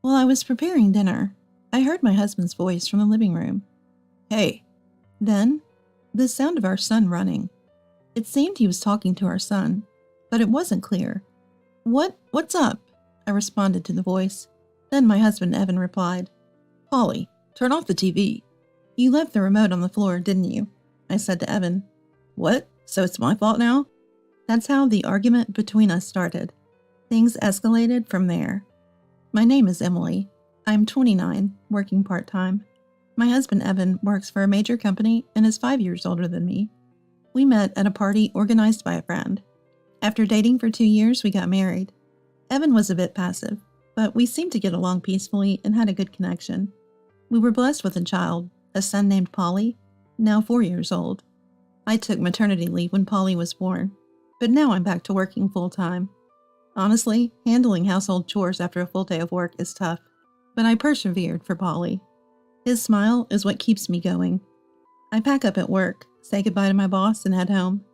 While I was preparing dinner, I heard my husband's voice from the living room. Hey. Then, the sound of our son running. It seemed he was talking to our son, but it wasn't clear. What's up? I responded to the voice. Then my husband Evan replied, Polly, turn off the TV. You left the remote on the floor, didn't you? I said to Evan. What? So it's my fault now? That's how the argument between us started. Things escalated from there. My name is Emily. I'm 29, working part-time. My husband Evan works for a major company and is 5 years older than me. We met at a party organized by a friend. After dating for 2 years, we got married. Evan was a bit passive, but we seemed to get along peacefully and had a good connection. We were blessed with a child, a son named Polly, now 4 years old. I took maternity leave when Polly was born, but now I'm back to working full-time. Honestly, handling household chores after a full day of work is tough, but I persevered for Polly. His smile is what keeps me going. I pack up at work, say goodbye to my boss, and head home.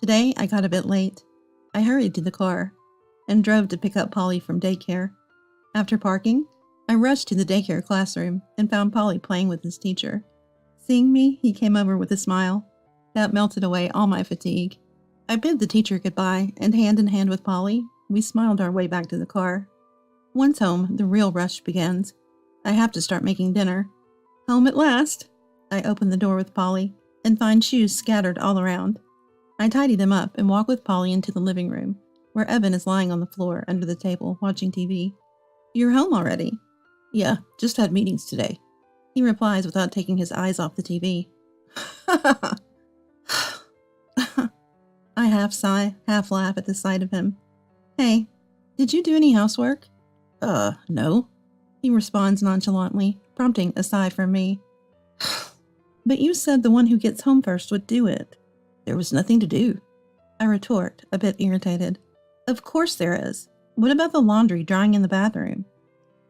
Today, I got a bit late. I hurried to the car and drove to pick up Polly from daycare. After parking, I rushed to the daycare classroom and found Polly playing with his teacher. Seeing me, he came over with a smile. That melted away all my fatigue. I bid the teacher goodbye, and hand in hand with Polly, we smiled our way back to the car. Once home, the real rush begins. I have to start making dinner. Home at last! I open the door with Polly and find shoes scattered all around. I tidy them up and walk with Polly into the living room, where Evan is lying on the floor under the table watching TV. You're home already? Yeah, just had meetings today. He replies without taking his eyes off the TV. I half sigh, half laugh at the sight of him. Hey, did you do any housework? No. He responds nonchalantly, prompting a sigh from me. But you said the one who gets home first would do it. There was nothing to do. I retort, a bit irritated. Of course there is. What about the laundry drying in the bathroom?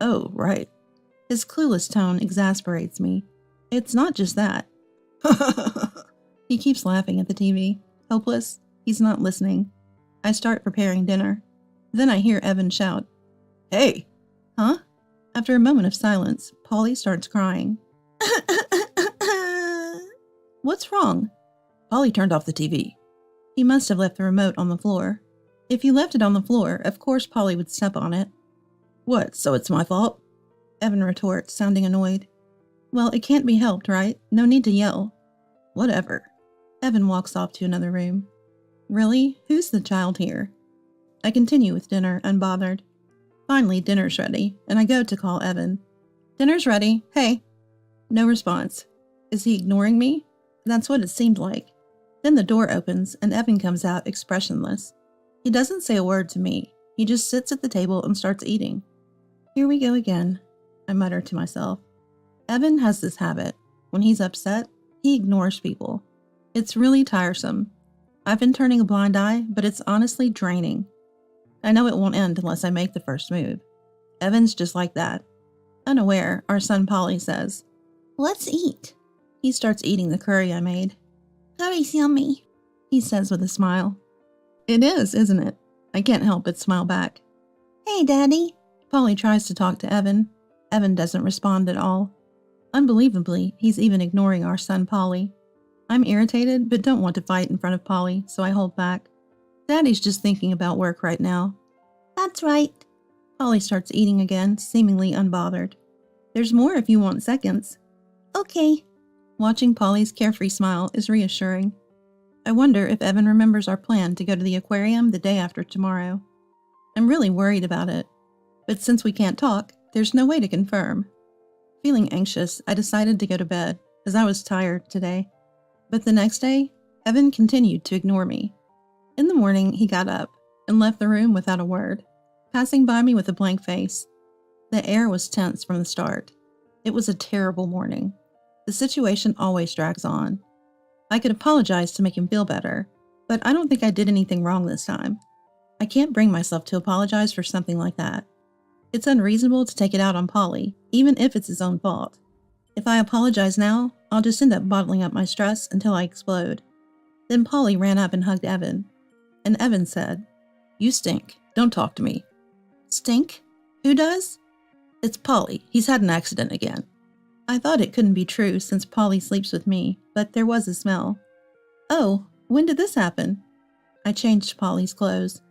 Oh, right. His clueless tone exasperates me. It's not just that. He keeps laughing at the TV. Hopeless, he's not listening. I start preparing dinner. Then I hear Evan shout, Hey! Huh? After a moment of silence, Polly starts crying. What's wrong? Polly turned off the TV. He must have left the remote on the floor. If you left it on the floor, of course Polly would step on it. What, so it's my fault? Evan retorts, sounding annoyed. Well, it can't be helped, right? No need to yell. Whatever. Evan walks off to another room. Really? Who's the child here? I continue with dinner, unbothered. Finally, dinner's ready, and I go to call Evan. Dinner's ready. Hey. No response. Is he ignoring me? That's what it seemed like. Then the door opens, and Evan comes out expressionless. He doesn't say a word to me. He just sits at the table and starts eating. Here we go again, I mutter to myself. Evan has this habit. When he's upset, he ignores people. It's really tiresome. I've been turning a blind eye, but it's honestly draining. I know it won't end unless I make the first move. Evan's just like that. Unaware, our son Polly says, Let's eat. He starts eating the curry I made. Curry's yummy, he says with a smile. It is, isn't it? I can't help but smile back. Hey, Daddy. Polly tries to talk to Evan. Evan doesn't respond at all. Unbelievably, he's even ignoring our son Polly. I'm irritated, but don't want to fight in front of Polly, so I hold back. Daddy's just thinking about work right now. That's right. Polly starts eating again, seemingly unbothered. There's more if you want seconds. Okay. Watching Polly's carefree smile is reassuring. I wonder if Evan remembers our plan to go to the aquarium the day after tomorrow. I'm really worried about it, but since we can't talk, there's no way to confirm. Feeling anxious, I decided to go to bed, as I was tired today. But the next day, Evan continued to ignore me. In the morning, he got up and left the room without a word, passing by me with a blank face. The air was tense from the start. It was a terrible morning. The situation always drags on. I could apologize to make him feel better, but I don't think I did anything wrong this time. I can't bring myself to apologize for something like that. It's unreasonable to take it out on Polly, even if it's his own fault. If I apologize now, I'll just end up bottling up my stress until I explode. Then Polly ran up and hugged Evan. And Evan said, You stink. Don't talk to me. Stink? Who does? It's Polly. He's had an accident again. I thought it couldn't be true since Polly sleeps with me, but there was a smell. Oh, when did this happen? I changed Polly's clothes,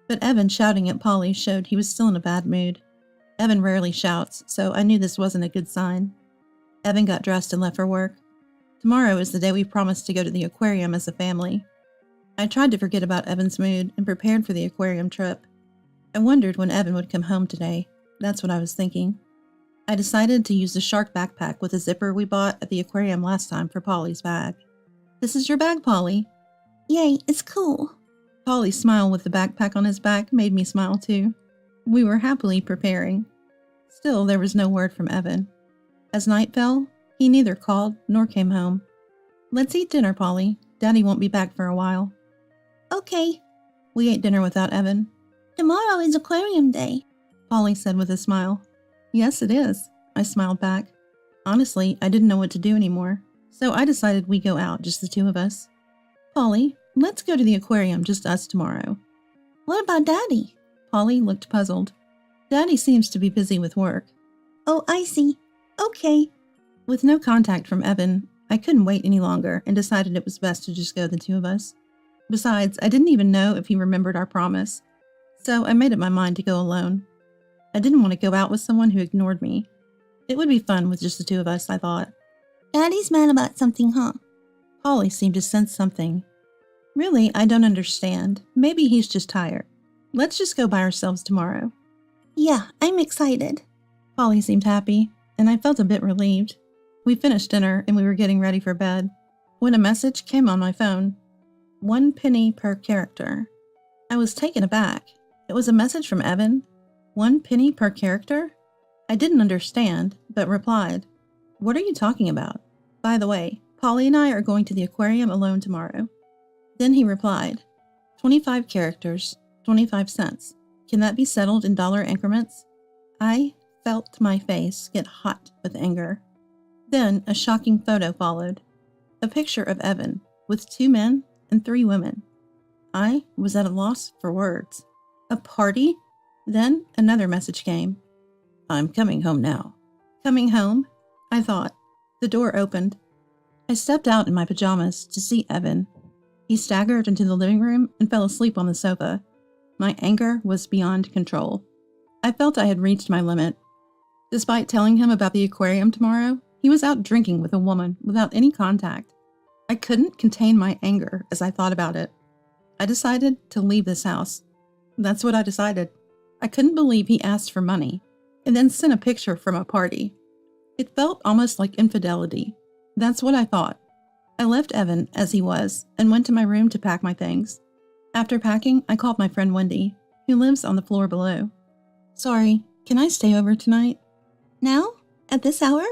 but Evan shouting at Polly showed he was still in a bad mood. Evan rarely shouts, so I knew this wasn't a good sign. Evan got dressed and left for work. Tomorrow is the day we promised to go to the aquarium as a family. I tried to forget about Evan's mood and prepared for the aquarium trip. I wondered when Evan would come home today. That's what I was thinking. I decided to use the shark backpack with a zipper we bought at the aquarium last time for Polly's bag. This is your bag, Polly. Yay, it's cool. Polly's smile with the backpack on his back made me smile too. We were happily preparing. Still, there was no word from Evan. As night fell, he neither called nor came home. Let's eat dinner, Polly. Daddy won't be back for a while. Okay. We ate dinner without Evan. Tomorrow is aquarium day, Polly said with a smile. Yes, it is, I smiled back. Honestly, I didn't know what to do anymore, so I decided we'd go out, just the two of us. Polly, let's go to the aquarium, just us tomorrow. What about Daddy? Polly looked puzzled. Daddy seems to be busy with work. Oh, I see. Okay. With no contact from Evan, I couldn't wait any longer and decided it was best to just go the two of us. Besides, I didn't even know if he remembered our promise, so I made up my mind to go alone. I didn't want to go out with someone who ignored me. It would be fun with just the two of us, I thought. Daddy's mad about something, huh? Polly seemed to sense something. Really, I don't understand. Maybe he's just tired. Let's just go by ourselves tomorrow. Yeah, I'm excited. Polly seemed happy, and I felt a bit relieved. We finished dinner and we were getting ready for bed when a message came on my phone. 1 penny per character. I was taken aback. It was a message from Evan. 1 penny per character? I didn't understand, but replied, What are you talking about? By the way, Polly and I are going to the aquarium alone tomorrow. Then he replied, 25 characters, 25 cents. Can that be settled in dollar increments? I felt my face get hot with anger. Then a shocking photo followed. A picture of Evan with 2 men and 3 women. I was at a loss for words. A party? Then another message came. I'm coming home now. Coming home? I thought. The door opened. I stepped out in my pajamas to see Evan. He staggered into the living room and fell asleep on the sofa. My anger was beyond control. I felt I had reached my limit. Despite telling him about the aquarium tomorrow, he was out drinking with a woman without any contact. I couldn't contain my anger as I thought about it. I decided to leave this house. That's what I decided. I couldn't believe he asked for money and then sent a picture from a party. It felt almost like infidelity. That's what I thought. I left Evan as he was and went to my room to pack my things. After packing, I called my friend Wendy, who lives on the floor below. Sorry, can I stay over tonight? Now? At this hour?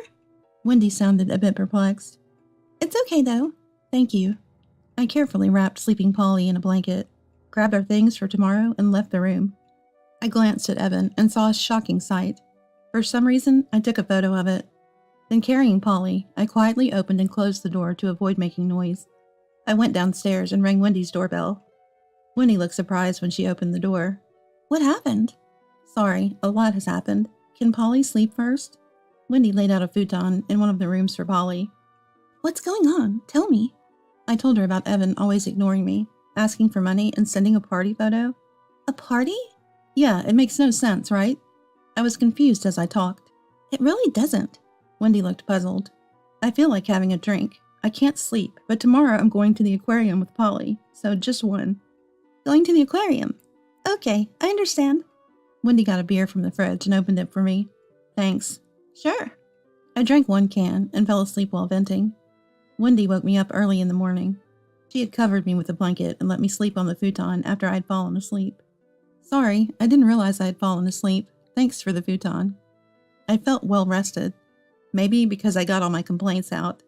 Wendy sounded a bit perplexed. It's okay though. Thank you. I carefully wrapped sleeping Polly in a blanket, grabbed our things for tomorrow, and left the room. I glanced at Evan and saw a shocking sight. For some reason, I took a photo of it. Then carrying Polly, I quietly opened and closed the door to avoid making noise. I went downstairs and rang Wendy's doorbell. Wendy looked surprised when she opened the door. What happened? Sorry, a lot has happened. Can Polly sleep first? Wendy laid out a futon in one of the rooms for Polly. What's going on? Tell me. I told her about Evan always ignoring me, asking for money and sending a party photo. A party? Yeah, it makes no sense, right? I was confused as I talked. It really doesn't. Wendy looked puzzled. I feel like having a drink. I can't sleep, but tomorrow I'm going to the aquarium with Polly, so just one. Going to the aquarium? Okay, I understand. Wendy got a beer from the fridge and opened it for me. Thanks. Sure. I drank 1 can and fell asleep while venting. Wendy woke me up early in the morning. She had covered me with a blanket and let me sleep on the futon after I had fallen asleep. Sorry, I didn't realize I had fallen asleep. Thanks for the futon. I felt well rested. Maybe because I got all my complaints out.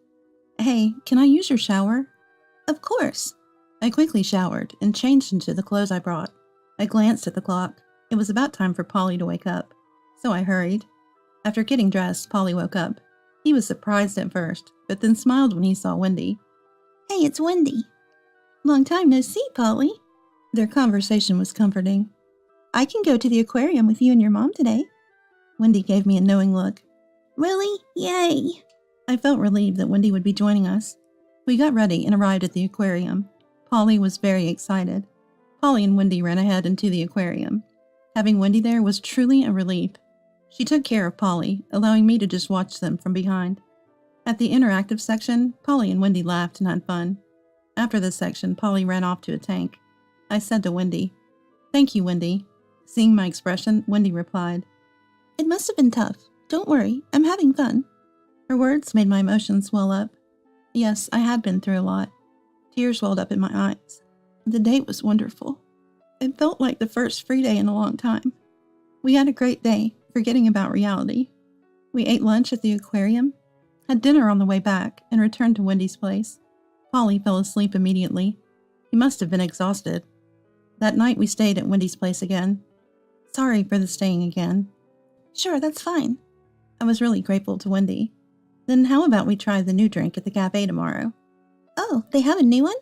Hey, can I use your shower? Of course. I quickly showered and changed into the clothes I brought. I glanced at the clock. It was about time for Polly to wake up, so I hurried. After getting dressed, Polly woke up. He was surprised at first, but then smiled when he saw Wendy. Hey, it's Wendy. Long time no see, Polly. Their conversation was comforting. I can go to the aquarium with you and your mom today. Wendy gave me a knowing look. Really? Yay! I felt relieved that Wendy would be joining us. We got ready and arrived at the aquarium. Polly was very excited. Polly and Wendy ran ahead into the aquarium. Having Wendy there was truly a relief. She took care of Polly, allowing me to just watch them from behind. At the interactive section, Polly and Wendy laughed and had fun. After this section, Polly ran off to a tank. I said to Wendy, "Thank you, Wendy." Seeing my expression, Wendy replied, "It must have been tough. Don't worry, I'm having fun." Her words made my emotions swell up. Yes, I had been through a lot. Tears welled up in my eyes. The date was wonderful. It felt like the first free day in a long time. We had a great day, forgetting about reality. We ate lunch at the aquarium, had dinner on the way back, and returned to Wendy's place. Polly fell asleep immediately. He must have been exhausted. That night we stayed at Wendy's place again. Sorry for the staying again. Sure, that's fine. I was really grateful to Wendy. Then how about we try the new drink at the cafe tomorrow? Oh, they have a new one?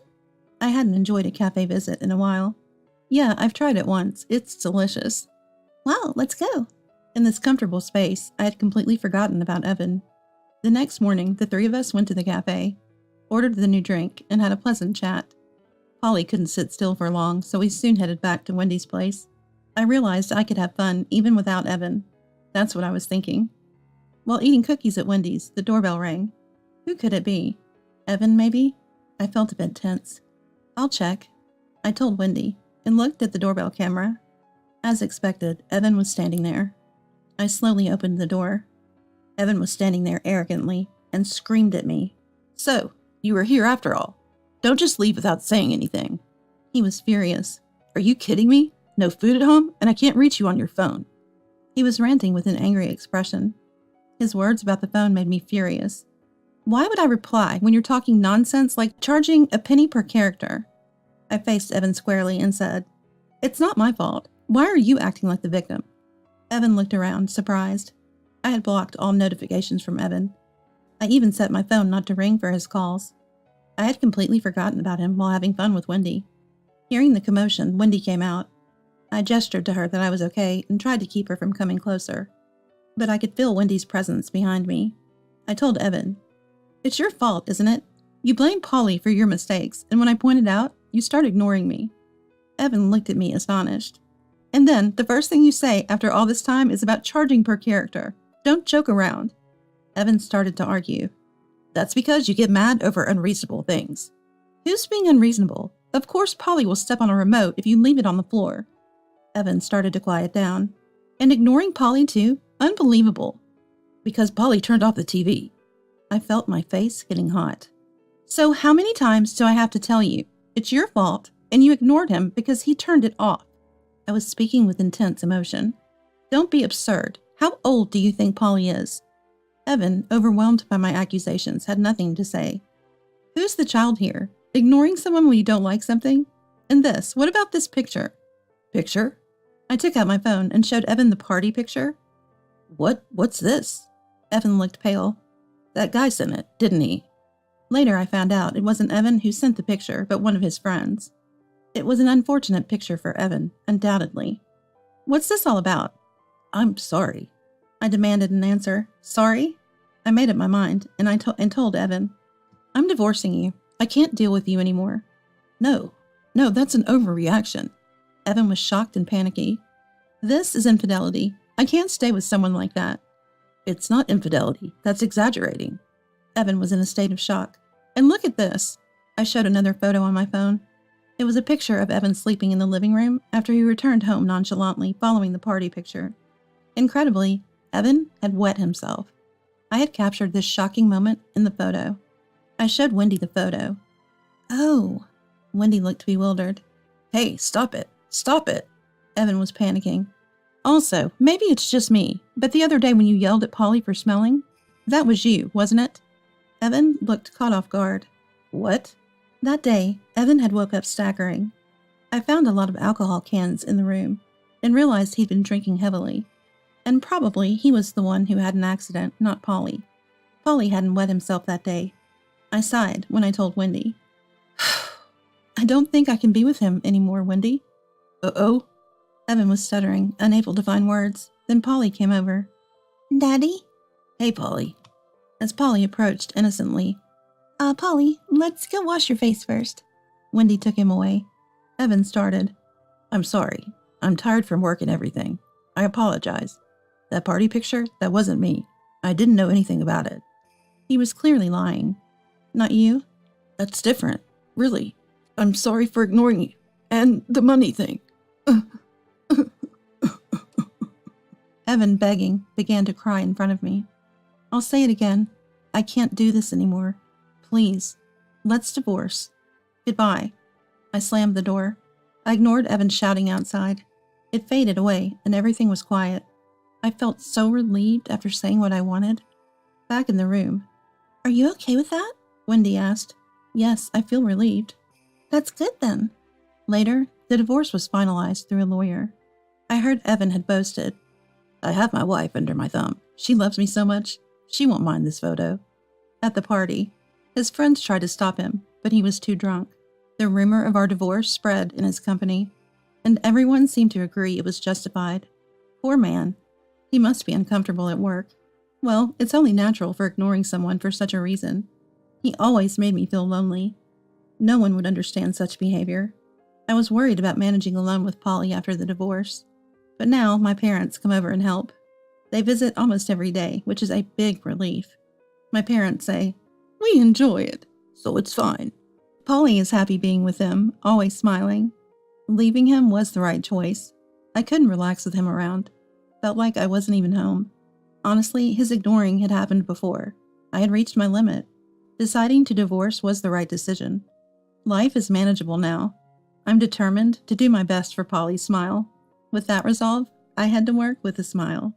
I hadn't enjoyed a cafe visit in a while. Yeah, I've tried it once. It's delicious. Wow, let's go. In this comfortable space, I had completely forgotten about Evan. The next morning, the three of us went to the cafe, ordered the new drink, and had a pleasant chat. Polly couldn't sit still for long, so we soon headed back to Wendy's place. I realized I could have fun even without Evan. That's what I was thinking. While eating cookies at Wendy's, the doorbell rang. Who could it be? Evan, maybe? I felt a bit tense. I'll check. I told Wendy, and looked at the doorbell camera. As expected, Evan was standing there. I slowly opened the door. Evan was standing there arrogantly and screamed at me. "So, you were here after all. Don't just leave without saying anything." He was furious. "Are you kidding me? No food at home, and I can't reach you on your phone." He was ranting with an angry expression. His words about the phone made me furious. Why would I reply when you're talking nonsense like charging a penny per character? I faced Evan squarely and said, "It's not my fault. Why are you acting like the victim?" Evan looked around, surprised. I had blocked all notifications from Evan. I even set my phone not to ring for his calls. I had completely forgotten about him while having fun with Wendy. Hearing the commotion, Wendy came out. I gestured to her that I was okay and tried to keep her from coming closer. But I could feel Wendy's presence behind me. I told Evan, "It's your fault, isn't it? You blame Polly for your mistakes, and when I pointed out, you start ignoring me." Evan looked at me astonished. "And then, the first thing you say after all this time is about charging per character. Don't joke around." Evan started to argue. "That's because you get mad over unreasonable things." "Who's being unreasonable? Of course Polly will step on a remote if you leave it on the floor." Evan started to quiet down. "And ignoring Polly too? Unbelievable." "Because Polly turned off the TV." I felt my face getting hot. "So how many times do I have to tell you? It's your fault, and you ignored him because he turned it off." I was speaking with intense emotion. "Don't be absurd. How old do you think Polly is?" Evan, overwhelmed by my accusations, had nothing to say. "Who's the child here? Ignoring someone when you don't like something? And this, what about this picture?" "Picture?" I took out my phone and showed Evan the party picture. What's this?" Evan looked pale. "That guy sent it, didn't he?" Later I found out it wasn't Evan who sent the picture, but one of his friends. It was an unfortunate picture for Evan, undoubtedly. "What's this all about?" "I'm sorry." I demanded an answer. "Sorry?" I made up my mind, and told Evan, "I'm divorcing you. I can't deal with you anymore." No, that's an overreaction." Evan was shocked and panicky. "This is infidelity. I can't stay with someone like that." "It's not infidelity. That's exaggerating." Evan was in a state of shock. "And look at this." I showed another photo on my phone. It was a picture of Evan sleeping in the living room after he returned home nonchalantly following the party picture. Incredibly, Evan had wet himself. I had captured this shocking moment in the photo. I showed Wendy the photo. "Oh." Wendy looked bewildered. "Hey, stop it. Stop it." Evan was panicking. "Also, maybe it's just me, but the other day when you yelled at Polly for smelling, that was you, wasn't it?" Evan looked caught off guard. "What?" That day, Evan had woke up staggering. I found a lot of alcohol cans in the room and realized he'd been drinking heavily. And probably he was the one who had an accident, not Polly. Polly hadn't wet himself that day. I sighed when I told Wendy. "I don't think I can be with him anymore, Wendy." "Uh-oh?" Evan was stuttering, unable to find words. Then Polly came over. Daddy? Hey, Polly. As Polly approached innocently. Polly, let's go wash your face first. Wendy took him away. Evan started. I'm sorry. I'm tired from work and everything. I apologize. That party picture, that wasn't me. I didn't know anything about it. He was clearly lying. Not you? That's different. Really. I'm sorry for ignoring you. And the money thing. Evan, begging, began to cry in front of me. I'll say it again. I can't do this anymore. Please. Let's divorce. Goodbye. I slammed the door. I ignored Evan shouting outside. It faded away, and everything was quiet. I felt so relieved after saying what I wanted. Back in the room. Are you okay with that? Wendy asked. Yes, I feel relieved. That's good then. Later, the divorce was finalized through a lawyer. I heard Evan had boasted. I have my wife under my thumb. She loves me so much, she won't mind this photo. At the party, his friends tried to stop him, but he was too drunk. The rumor of our divorce spread in his company, and everyone seemed to agree it was justified. Poor man. He must be uncomfortable at work. Well, it's only natural for ignoring someone for such a reason. He always made me feel lonely. No one would understand such behavior. I was worried about managing alone with Polly after the divorce. But now my parents come over and help. They visit almost every day, which is a big relief. My parents say, we enjoy it, so it's fine. Polly is happy being with them, always smiling. Leaving him was the right choice. I couldn't relax with him around. Felt like I wasn't even home. Honestly, his ignoring had happened before. I had reached my limit. Deciding to divorce was the right decision. Life is manageable now. I'm determined to do my best for Polly's smile. With that resolve, I head to work with a smile.